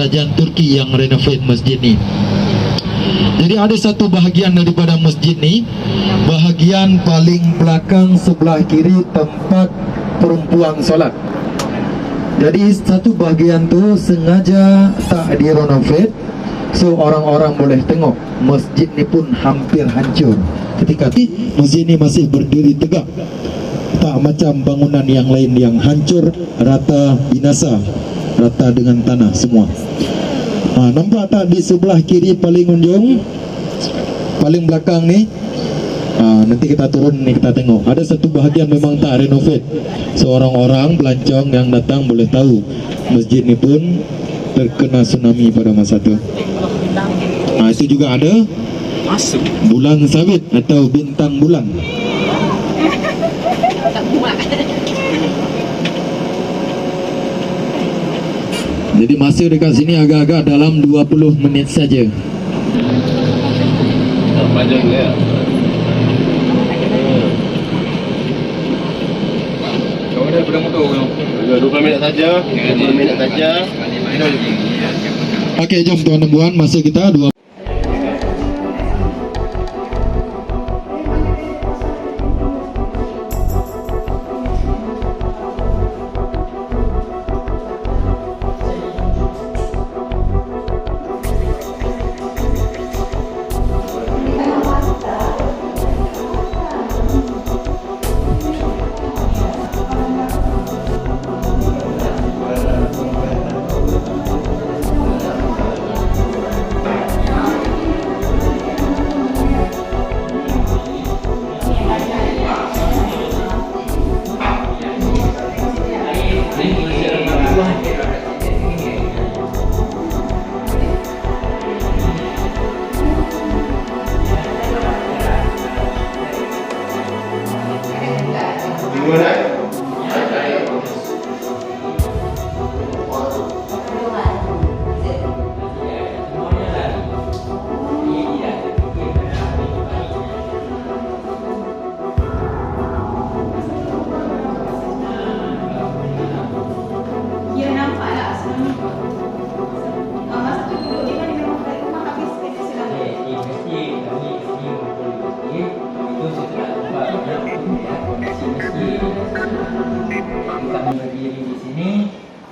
kerajaan Turki yang renovate masjid ni. Jadi ada satu bahagian daripada masjid ni, bahagian paling belakang sebelah kiri tempat perempuan solat. Jadi satu bahagian tu sengaja tak direnovate, so orang-orang boleh tengok masjid ni pun hampir hancur. Ketika masjid ni masih berdiri tegak, tak macam bangunan yang lain yang hancur, rata, binasa, rata dengan tanah semua. Nampak tak di sebelah kiri paling ujung, paling belakang ni? Nanti kita turun ni, kita tengok ada satu bahagian memang tak renovate. So orang-orang pelancong yang datang boleh tahu masjid ni pun terkena tsunami pada masa tu. Itu juga ada bulan sabit atau bintang bulan. Jadi masa dekat sini agak-agak dalam 20 minit saja. Panjang ya. Kau ada pedang motor kau? 20 minit saja. 20 minit saja. Okey, jom tuan dan puan, masa kita 2.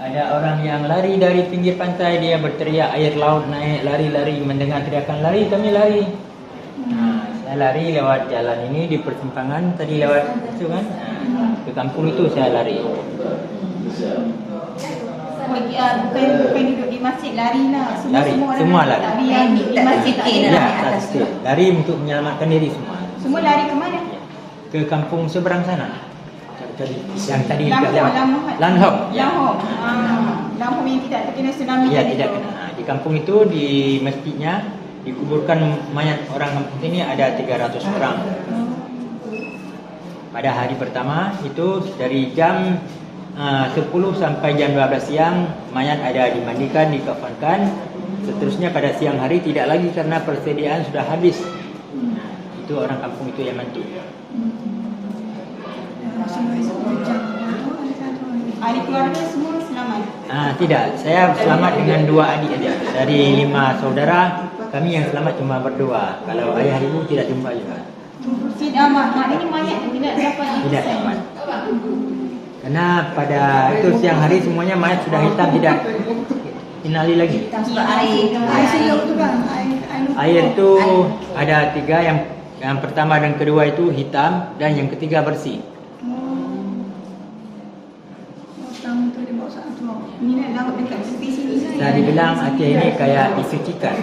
Ada orang yang lari dari pinggir pantai, dia berteriak air laut naik, lari-lari, mendengar teriakan lari, kami lari. Saya lari lewat jalan ini di persimpangan, tadi lewat itu kan, ke kampung itu saya lari. Bukan duduk di masjid, lari lah. Semua lari. Lari yang di masjid Ya, lari untuk menyelamatkan diri semua. Semua lari ke mana? Ke kampung seberang sana. Yang tadi Lanhok yang tidak terkena tsunami. Ya, tidak kena. Di kampung itu, di masjidnya dikuburkan mayat orang kampung ini ada 300 orang. Pada hari pertama itu dari jam 10 sampai jam 12 siang mayat ada dimandikan, dikafankan. Seterusnya pada siang hari tidak lagi karena persediaan sudah habis. Itu orang kampung itu yang mati. Ahli keluarga semua selamat? Tidak, saya selamat dengan 2 adik aja. Dari 5 saudara, kami yang selamat cuma berdua. Kalau ayah ibu tidak jumpa juga. Maknanya mayat tidak dapat? Tidak dapat. Karena pada itu siang hari semuanya mayat sudah hitam, tidak kenali lagi. Air itu ada 3, yang pertama dan kedua itu hitam dan yang ketiga bersih. Saya dibilang Aceh ini kayak disucikan.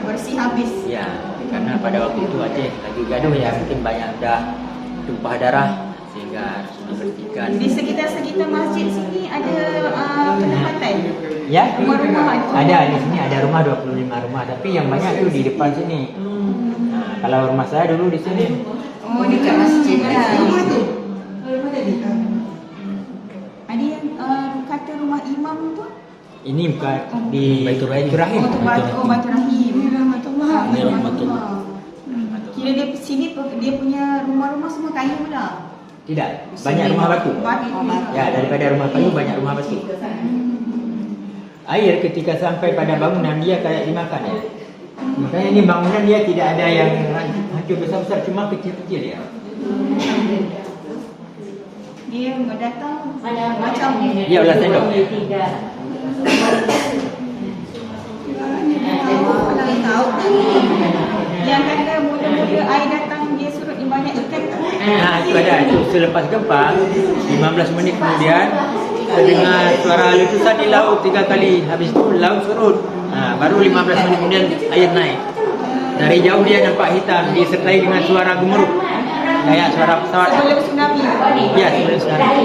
Bersih habis. Ya, karena pada waktu itu Aceh lagi gaduh ya, mungkin banyak dah tumpah darah sehingga harus dibersihkan. Di sekitar masjid sini ada pantai. Ya, Rumah-rumah ada di sini, ada rumah 25 rumah, tapi yang banyak tu di depan sini. Kalau rumah saya dulu di sini. Oh, dekat masjid lah. Ada yang kata rumah imam tu? Ini bukan di Baitur Rahim. Baitur Rahim. Rahmatullah. Kira dia sini dia punya rumah-rumah semua kayu pula. Tidak, banyak rumah batu. Ya, daripada rumah kayu banyak rumah batu. air ketika sampai pada bangunan dia kayak dimakan ya. Makanya ini bangunan dia tidak ada yang hancur besar-besar, cuma kecil-kecil ya. Dia nggak datang macam Dia ulah sendok. Kalau tahu yang kata muda-muda air datang dia suruh banyak ikan. Nah itu ada, itu selepas gempa 15 menit kemudian terdengar suara letusan di laut 3 kali. Habis itu laut surut. Nah, baru 15 menit kemudian air naik. Dari jauh dia nampak hitam disertai dengan suara gemuruh kayak suara pesawat. Sebelum tsunami. Ya, sebelum tsunami.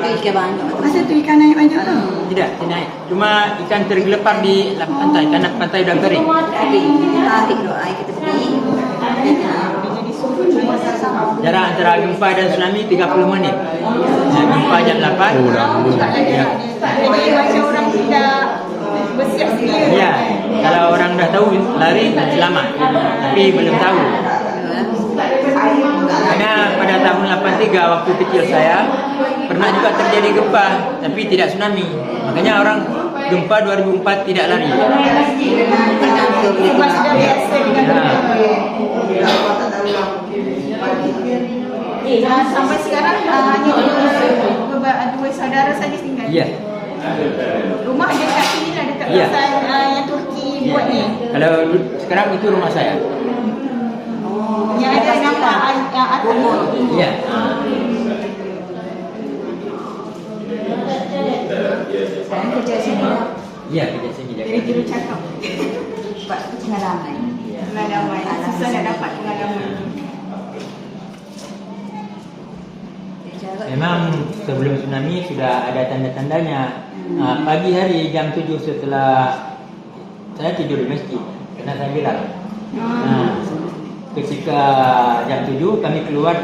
Ikan banyak. Masa tu ikan naik banyak tu. Tidak naik. Cuma ikan tergelepar di pantai karena pantai dah kering. Tapi tarik doa air kita pergi. Jadi surut sama. Jarak antara gempa dan tsunami 30 menit. Gempa jam 8. Tak ada. Ya. Jadi macam orang tidak bersiap sedia. Ya, kalau orang dah tahu lari selamat. Tapi belum tahu. Karena pada tahun 83 waktu kecil saya pernah juga terjadi gempa tapi tidak tsunami. Makanya orang gempa 2004 tidak lari. Sebab sudah biasa dengan sampai sekarang hanya dua saudara saja tinggal. Ya. Rumah dekat sini lah, dekat Ya. kawasan yang Turki buat ni. Kalau sekarang itu rumah saya. Yang ada nampak atas ni. Ya. Sekarang kerja sini. Ya, kerja sini Jadi juru cakap. Sebab pengalaman. Pengalaman. Susah nak dapat pengalaman. Memang sebelum tsunami sudah ada tanda-tandanya. Pagi hari jam 7 setelah saya tidur di masjid karena saya bilang. Ketika jam 7 kami keluar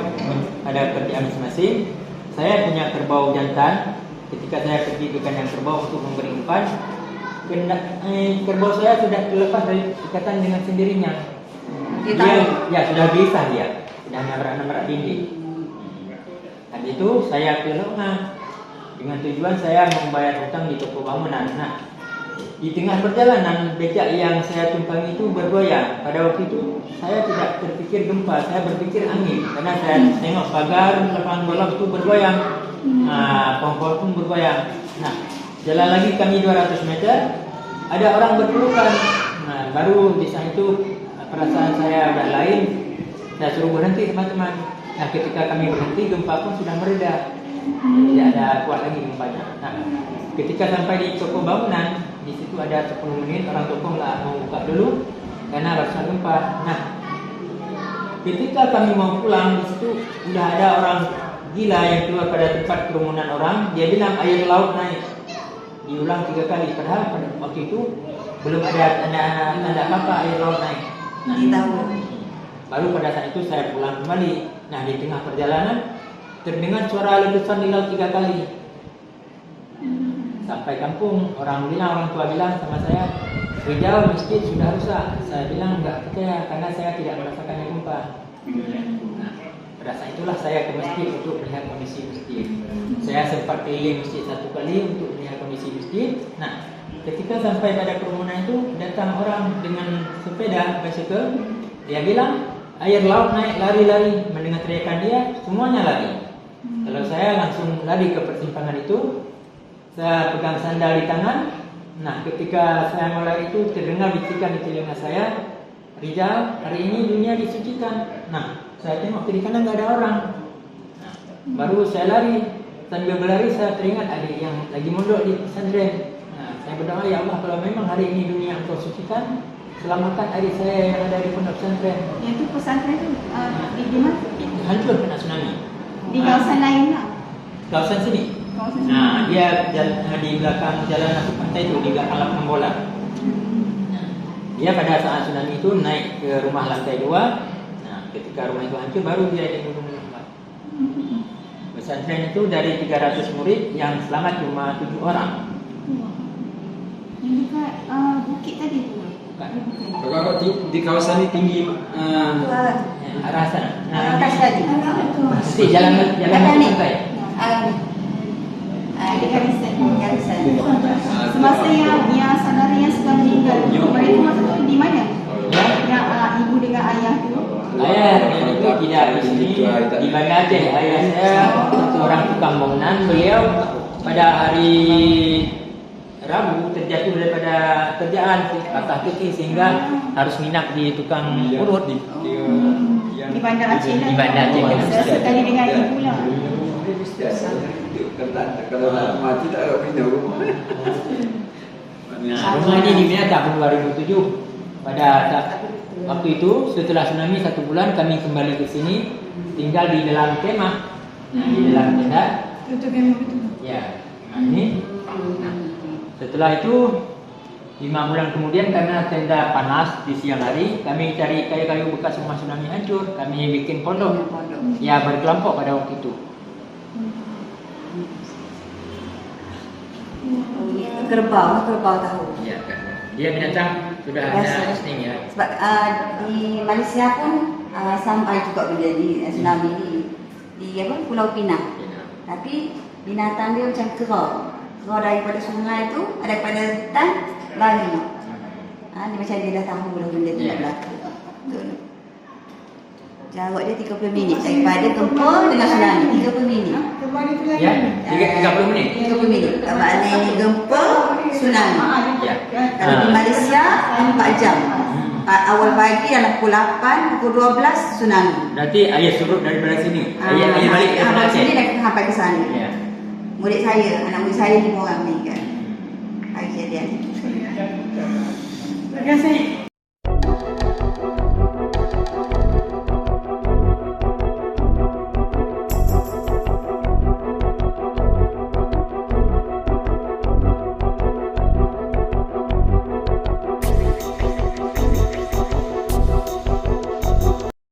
ada kerjaan masing-masing. Saya punya kerbau jantan. Ketika saya pergi ke kandang kerbau untuk memberi umpan, kerbau saya sudah terlepas dari ikatan dengan sendirinya. Dia sudah gelisah dia, sudah nabrak-nabrak dinding. Dan itu saya ke rumah dengan tujuan saya membayar hutang di toko bangunan. Nah, di tengah perjalanan becak yang saya tumpangi itu bergoyang. Pada waktu itu saya tidak terpikir gempa, saya berpikir angin karena saya tengok pagar lapangan bola itu bergoyang, pohon-pohon pun bergoyang. Nah, jalan lagi kami 200 meter, ada orang berpelukan. Nah, baru di saat itu perasaan saya agak lain. Saya suruh berhenti teman-teman. Nah, ketika kami berhenti gempa pun sudah mereda, tidak ada kuat lagi gempanya. Nah, ketika sampai di toko bangunan, di situ ada 10 menit orang toko nggak mau buka dulu karena rasa gempa. Nah, ketika kami mau pulang di situ sudah ada orang gila yang keluar pada tempat kerumunan orang. Dia bilang air laut naik. Diulang 3 kali. Padahal pada waktu itu belum ada tanda apa air laut naik. Nah, tahu. baru pada saat itu saya pulang kembali. Nah, di tengah perjalanan terdengar suara letusan di laut 3 kali. Sampai kampung, orang tua bilang sama saya, Rijal masjid sudah rusak. Saya bilang enggak percaya karena saya tidak merasakan gempa. Nah, pada saat itulah saya ke masjid untuk melihat kondisi masjid. Saya sempat keliling masjid 1 kali untuk melihat kondisi masjid. Nah, ketika sampai pada kerumunan itu datang orang dengan sepeda bicycle. Dia bilang air laut naik, lari-lari. Mendengar teriakan dia, semuanya lari. Kalau saya langsung lari ke persimpangan itu. Saya pegang sandal di tangan. Nah, ketika saya mau lari itu terdengar bisikan di telinga saya, Rijal, hari ini dunia disucikan. Nah, saya tengok kiri kanan nggak ada orang. Nah, baru saya lari. Sambil berlari saya teringat adik yang lagi mondok di pesantren. Nah, saya berdoa, ya Allah, kalau memang hari ini dunia Engkau sucikan, selamatkan adik saya yang ada di pondok pesantren. Yang tu pesantren tu di mana? Hancur kena tsunami. Di kawasan lain lah. Kawasan sini. Kawasan Nah, dia di belakang jalan masuk pantai itu, di belakang lapangan bola. Dia pada saat tsunami itu naik ke rumah lantai 2. Nah, ketika rumah itu hancur, baru dia dibunuh. Pesantren itu dari 300 murid yang selamat cuma 7 orang. Yang dekat bukit tadi tu. Kalau di kawasan ini tinggi Arah sana. Atas tadi. Mesti jalan masuk pantai. Di Garisan. yang saudara yang sudah meninggal tu, mereka masa tu di mana? Yang ibu dengan ayah tu. Ayah itu tidak di sini, di Banda Aceh. Ayah saya seorang tukang bangunan. Beliau pada hari Rabu terjatuh daripada kerjaan patah kaki sehingga harus minap di tukang urut Di Bandar Aceh lah. Di Bandar Aceh. Sekali dengan ibu lah. Kalau mati tak ada pindah rumah. Nah, rumah ini dibina tahun 2007. Pada waktu itu setelah tsunami 1 bulan kami kembali ke sini tinggal di dalam kemah. Nah, di dalam tenda. Tutup yang betul. Ya. Nah, ini setelah itu 5 bulan kemudian karena tenda panas di siang hari, kami cari kayu-kayu bekas rumah tsunami hancur, kami bikin pondok. Ya, berkelompok pada waktu itu. Kerbau tahu. Ya, kan. Dia binatang sudah Biasa. ada insting ya. Sebab di Malaysia pun sampai juga menjadi tsunami di apa Pulau Pinang. Tapi binatang dia macam kera. Kera daripada sungai tu, daripada hutan lari. Dia macam dia dah tahu dah benda tu nak berlaku. Betul. Jarak dia 30 minit daripada gempa dengan tsunami 30 minit. Kembali tu lagi. Ya, 30 menit. 30 minit. Tak maknanya gempa tsunami. Ya. Kalau di Malaysia 4 jam. Awal pagi dalam pukul 8, pukul 12 tsunami. Berarti air surut daripada sini. Air balik ke Banda Aceh. Sini dah sampai ke sana. Ya. Murid saya, anak murid saya 5 orang meninggal. Hari kejadian itu. Terima kasih.